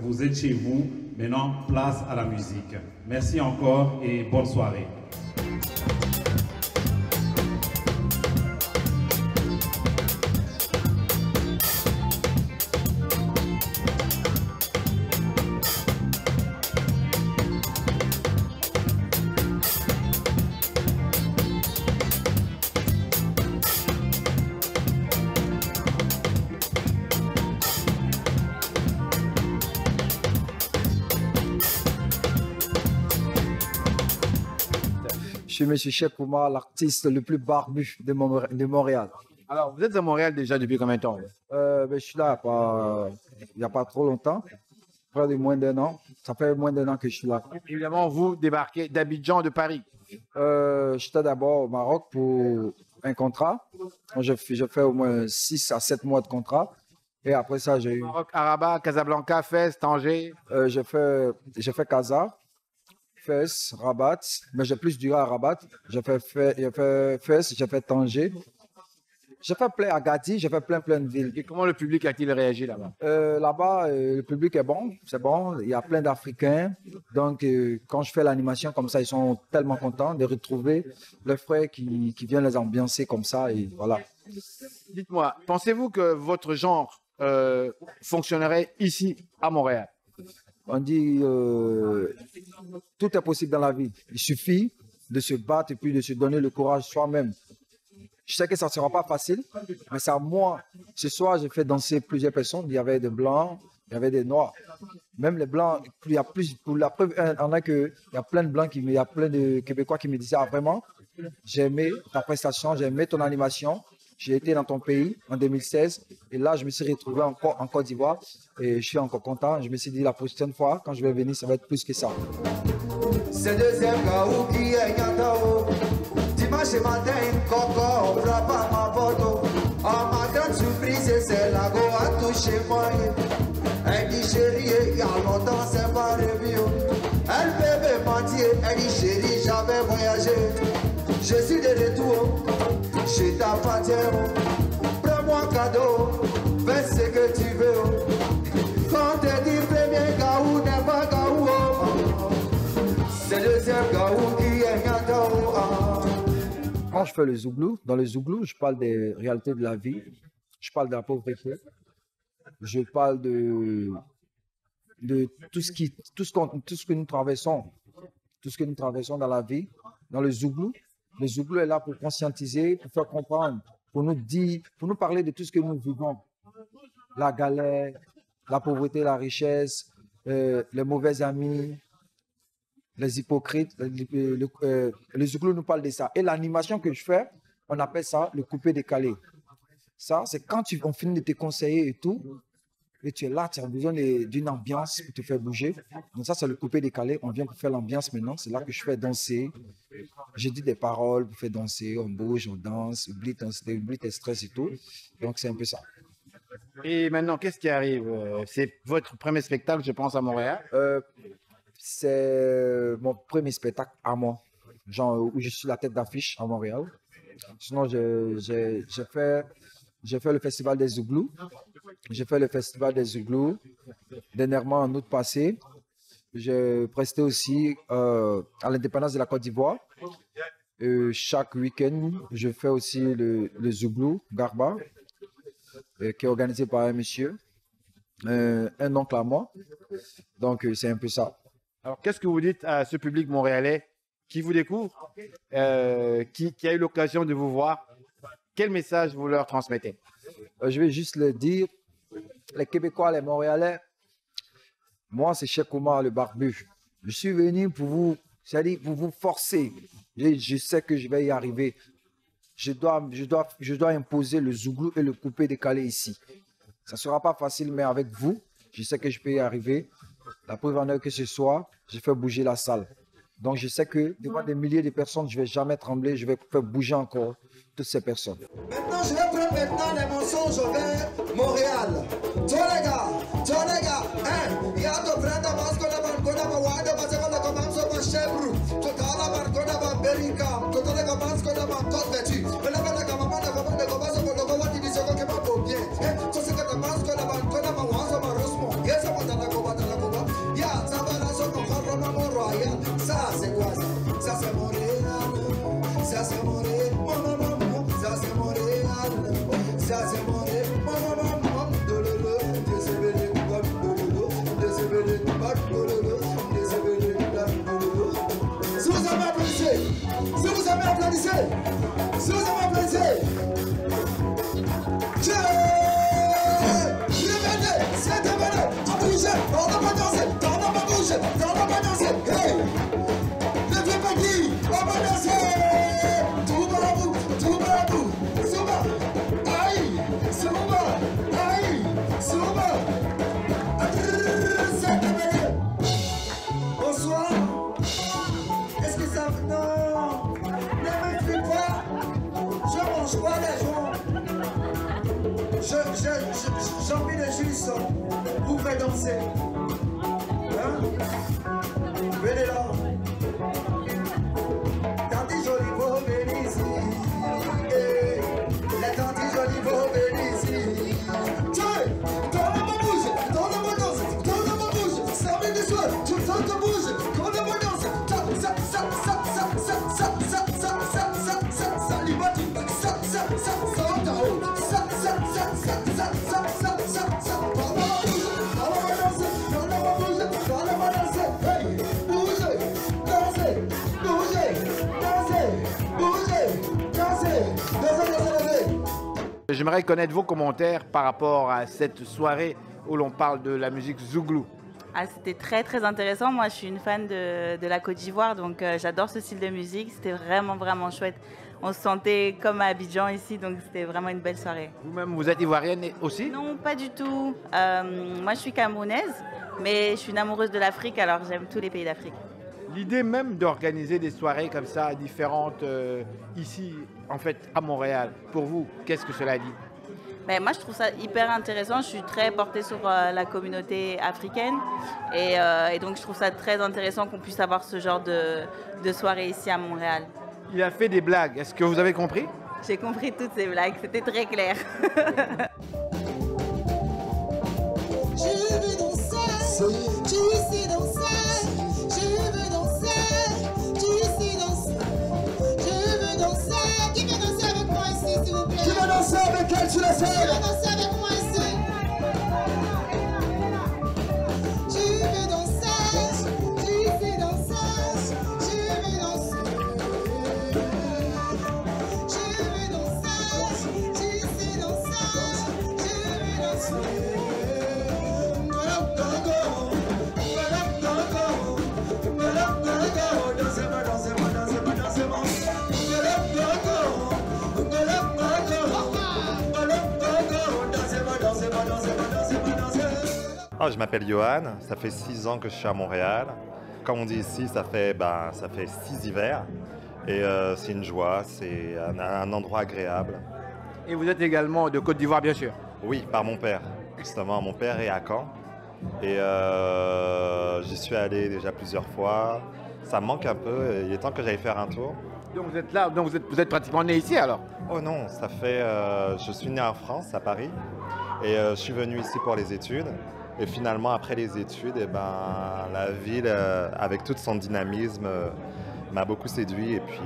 vous êtes chez vous. Maintenant, place à la musique. Merci encore et bonne soirée. Je suis M. Cheikh Oumar, l'artiste le plus barbu de Montréal. Alors, vous êtes à Montréal déjà depuis combien de temps? Je suis là il n'y a pas trop longtemps, près de moins d'un an. Ça fait moins d'un an que je suis là. Évidemment, vous débarquez d'Abidjan, de Paris. J'étais d'abord au Maroc pour un contrat. Je fais au moins 6 à 7 mois de contrat. Et après ça, j'ai eu... Maroc, Rabat, Casablanca, Fès, Tanger. J'ai fait Casa, Fès, Rabat, mais j'ai plus duré à Rabat. J'ai fait Fès, j'ai fait Tanger. J'ai fait plein à Gadi, j'ai fait plein de villes. Et comment le public a-t-il réagi là-bas? Là-bas, le public est bon, c'est bon. Il y a plein d'Africains. Donc, quand je fais l'animation comme ça, ils sont tellement contents de retrouver leurs frères qui viennent les ambiancer comme ça. Et voilà. Dites-moi, pensez-vous que votre genre fonctionnerait ici, à Montréal? On dit tout est possible dans la vie. Il suffit de se battre et puis de se donner le courage soi-même. Je sais que ça ne sera pas facile, mais c'est à moi. Ce soir, j'ai fait danser plusieurs personnes. Il y avait des blancs, il y avait des noirs. Même les blancs, il y a plus, pour la preuve, il y a plein de blancs, il y a plein de Québécois qui me disaient, ah, vraiment, j'ai aimé ta prestation, j'ai aimé ton animation. J'ai été dans ton pays en 2016 et là, je me suis retrouvé encore en Côte d'Ivoire et je suis encore content. Je me suis dit, la prochaine fois, quand je vais venir, ça va être plus que ça. C'est deuxième Gaou qui est Yatao. Dimanche matin, Coco, on frappe à ma photo. Oh, ma grande surprise, c'est la go a touché moi. Elle dit chérie, il y a longtemps, c'est pas revu. Elle bébé mentir, elle dit chérie, j'avais voyagé. Je suis de retour chez ta fatière. Prends-moi cadeau, fais ce que tu veux. Quand te dit premier Gaou n'est pas Gaou. C'est le deuxième Gaou qui est Yatao. Quand je fais le Zouglou, dans le Zouglou, je parle des réalités de la vie, je parle de la pauvreté, je parle de tout ce que nous traversons, dans la vie. Dans le Zouglou est là pour conscientiser, pour faire comprendre, pour nous parler de tout ce que nous vivons. La galère, la pauvreté, la richesse, les mauvais amis, les hypocrites. Le Zouglou nous parle de ça. Et l'animation que je fais, on appelle ça le coupé-décalé. Ça, c'est quand on finit de te conseiller et tout, et tu es là, tu as besoin d'une ambiance pour te faire bouger. Donc ça, c'est le coupé-décalé. On vient pour faire l'ambiance maintenant. C'est là que je fais danser. Je dis des paroles pour faire danser. On bouge, on danse, oublie tes stress et tout. Donc c'est un peu ça. Et maintenant, qu'est-ce qui arrive? C'est votre premier spectacle, je pense, à Montréal. C'est mon premier spectacle à moi, genre où je suis la tête d'affiche à Montréal. Sinon, j'ai fait le festival des Zouglous. J'ai fait le festival des Zouglous dernièrement en août passé. J'ai presté aussi à l'indépendance de la Côte d'Ivoire. Chaque week-end, je fais aussi le Zouglou Garba, qui est organisé par un monsieur, un oncle à moi. Donc, c'est un peu ça. Alors, qu'est-ce que vous dites à ce public montréalais qui vous découvre, qui a eu l'occasion de vous voir? Quel message vous leur transmettez? Je vais juste le dire, les Québécois, les Montréalais, moi, c'est Cheikh Oumar le barbu. Je suis venu pour vous, c'est-à-dire pour vous forcer. Je sais que je vais y arriver. Je dois imposer le Zouglou et le coupé-décalé ici. Ça ne sera pas facile, mais avec vous, je sais que je peux y arriver. La preuve en est que ce soir, je fais bouger la salle. Donc, je sais que devant des milliers de personnes, je ne vais jamais trembler. Je vais faire bouger encore toutes ces personnes. Maintenant, je vais prendre les mensonges vers Montréal. Toi les gars, hein, il y a ton frère d'avance qu'on a wade, parce qu'on a commencé à chèvre. Tout à l'heure, qu'on a Bericam, tout à l'heure, qu'on a côte vêtue. Mais là, on a commencé pour le voir, il dit ce qu'on est pas pour bien. Tout ce que tu penses qu'on a Rosmond. Yes, on a vais juste vous faire danser. Hein? Venez là. Tante jolie, vous venez ici. La tante jolie, vous venez ici. Tiens, tourne ma bouche, tourne ma danse, tourne ma bouche. Ça vient de soi, tu tournes ta bouche, tourne ma danse. J'aimerais connaître vos commentaires par rapport à cette soirée où l'on parle de la musique zouglou. Ah, c'était très très intéressant. Moi, je suis une fan de la Côte d'Ivoire, donc j'adore ce style de musique. C'était vraiment vraiment chouette. On se sentait comme à Abidjan ici, donc c'était vraiment une belle soirée. Vous-même, vous êtes ivoirienne aussi? Non, pas du tout. Moi, je suis camerounaise, mais je suis une amoureuse de l'Afrique, alors j'aime tous les pays d'Afrique. L'idée même d'organiser des soirées comme ça, différentes, ici, en fait, à Montréal, pour vous, qu'est-ce que cela dit? Ben, moi, je trouve ça hyper intéressant. Je suis très portée sur la communauté africaine. Et donc, je trouve ça très intéressant qu'on puisse avoir ce genre de soirée ici à Montréal. Il a fait des blagues. Est-ce que vous avez compris? J'ai compris toutes ces blagues. C'était très clair. Je veux danser, tu sais danser. Je veux danser, tu sais danser. Je veux danser. Qui veut danser avec moi ici, s'il vous plaît? Qui va danser avec elle, tu la sais? Qui veut danser avec moi ici? Je veux danser, tu sais danser. Je veux danser. Je veux danser, tu sais danser. Je veux danser. Je m'appelle Johan, ça fait 6 ans que je suis à Montréal. Comme on dit ici, ça fait 6 hivers. Et c'est une joie, c'est un endroit agréable. Et vous êtes également de Côte d'Ivoire, bien sûr? Oui, par mon père. Justement, mon père est à Caen. Et j'y suis allé déjà plusieurs fois. Ça me manque un peu, il est temps que j'aille faire un tour. Donc vous êtes là, donc vous êtes pratiquement né ici alors? Oh non, ça fait... je suis né en France, à Paris. Et je suis venu ici pour les études. Et finalement, après les études, la ville, avec tout son dynamisme, m'a beaucoup séduit. Et puis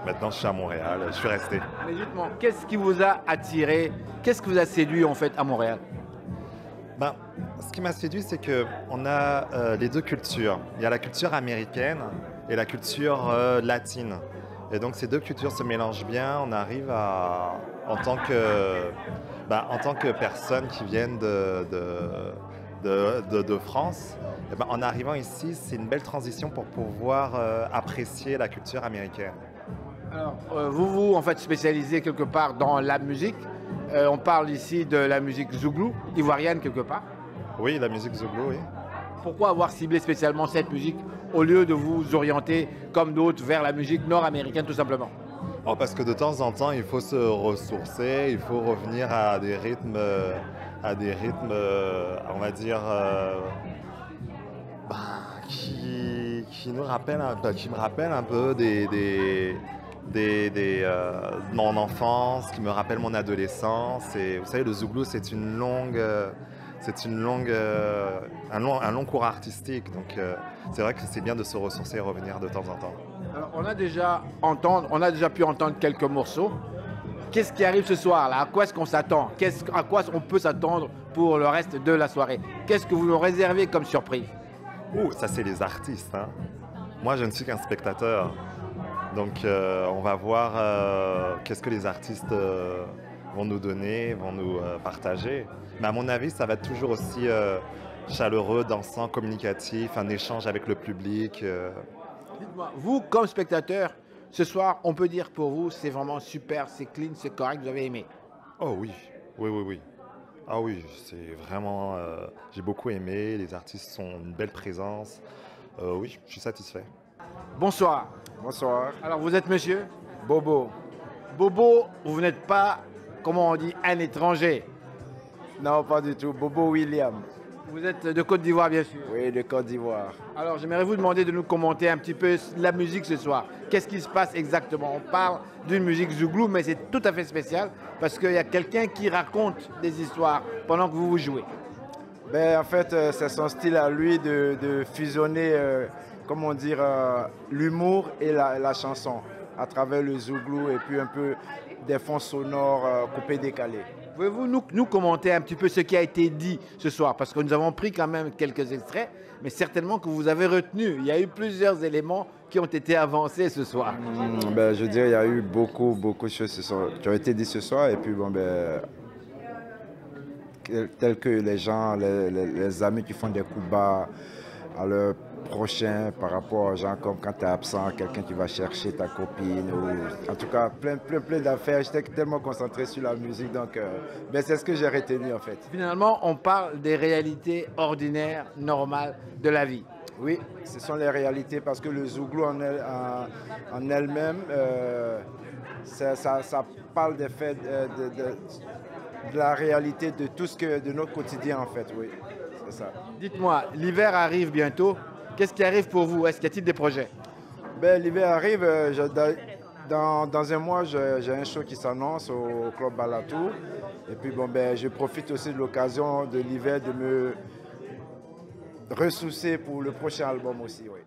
maintenant, je suis à Montréal, je suis resté. Mais dites-moi, qu'est-ce qui vous a attiré? Qu'est-ce qui vous a séduit en fait à Montréal? Ce qui m'a séduit, c'est qu'on a les deux cultures. Il y a la culture américaine et la culture latine. Et donc ces deux cultures se mélangent bien. On arrive à, en tant que personnes qui viennent de France, en arrivant ici, c'est une belle transition pour pouvoir apprécier la culture américaine. Alors, vous en fait spécialisez quelque part dans la musique. On parle ici de la musique zouglou, ivoirienne quelque part. Oui, la musique zouglou, oui. Pourquoi avoir ciblé spécialement cette musique au lieu de vous orienter comme d'autres vers la musique nord-américaine tout simplement? Parce que de temps en temps, il faut se ressourcer, il faut revenir à des rythmes, on va dire, qui me rappellent un peu de mon enfance, qui me rappellent mon adolescence. Et vous savez, le zouglou, c'est un long cours artistique. Donc, c'est vrai que c'est bien de se ressourcer et revenir de temps en temps. Alors, on a déjà pu entendre quelques morceaux. Qu'est-ce qui arrive ce soir là? À quoi est-ce qu'on s'attend? À quoi on peut s'attendre pour le reste de la soirée? Qu'est-ce que vous nous réservez comme surprise? Ça c'est les artistes, hein. Moi je ne suis qu'un spectateur. Donc on va voir qu'est-ce que les artistes vont nous donner, vont nous partager. Mais à mon avis, ça va être toujours aussi chaleureux, dansant, communicatif, un échange avec le public. Dites-moi, vous comme spectateur, ce soir, on peut dire pour vous, c'est vraiment super, c'est clean, c'est correct, vous avez aimé? Oh oui, oui. Ah oui, c'est vraiment... j'ai beaucoup aimé, les artistes sont une belle présence. Oui, je suis satisfait. Bonsoir. Bonsoir. Alors vous êtes monsieur? Bobo. Bobo, vous n'êtes pas, comment on dit, un étranger. Non, pas du tout. Bobo William. Vous êtes de Côte d'Ivoire, bien sûr. Oui, de Côte d'Ivoire. Alors, j'aimerais vous demander de nous commenter un petit peu la musique ce soir. Qu'est-ce qui se passe exactement? On parle d'une musique zouglou, mais c'est tout à fait spécial parce qu'il y a quelqu'un qui raconte des histoires pendant que vous jouez. Ben, en fait, c'est son style à lui de fusionner, comment dire, l'humour et la chanson à travers le zouglou et puis un peu des fonds sonores coupés, décalés. Pouvez-vous nous commenter un petit peu ce qui a été dit ce soir? Parce que nous avons pris quand même quelques extraits, mais certainement que vous avez retenu. Il y a eu plusieurs éléments qui ont été avancés ce soir. Ben, je dirais qu'il y a eu beaucoup de choses qui ont été dites ce soir. Et puis, bon, ben, tels que les gens, les amis qui font des coups bas à leur prochain par rapport aux gens comme quand tu es absent, quelqu'un qui va chercher ta copine, ou en tout cas plein d'affaires. J'étais tellement concentré sur la musique, donc ben, c'est ce que j'ai retenu en fait. Finalement, on parle des réalités ordinaires, normales de la vie. Oui, ce sont les réalités parce que le zouglou en elle-même, ça parle des faits, de la réalité de tout de notre quotidien en fait, oui, c'est ça. Dites-moi, l'hiver arrive bientôt. Qu'est-ce qui arrive pour vous? Est-ce qu'il y a des projets? Ben, l'hiver arrive. Dans un mois, j'ai un show qui s'annonce au Club Balatou. Et puis, bon, ben, je profite aussi de l'occasion de l'hiver de me ressourcer pour le prochain album aussi. Oui.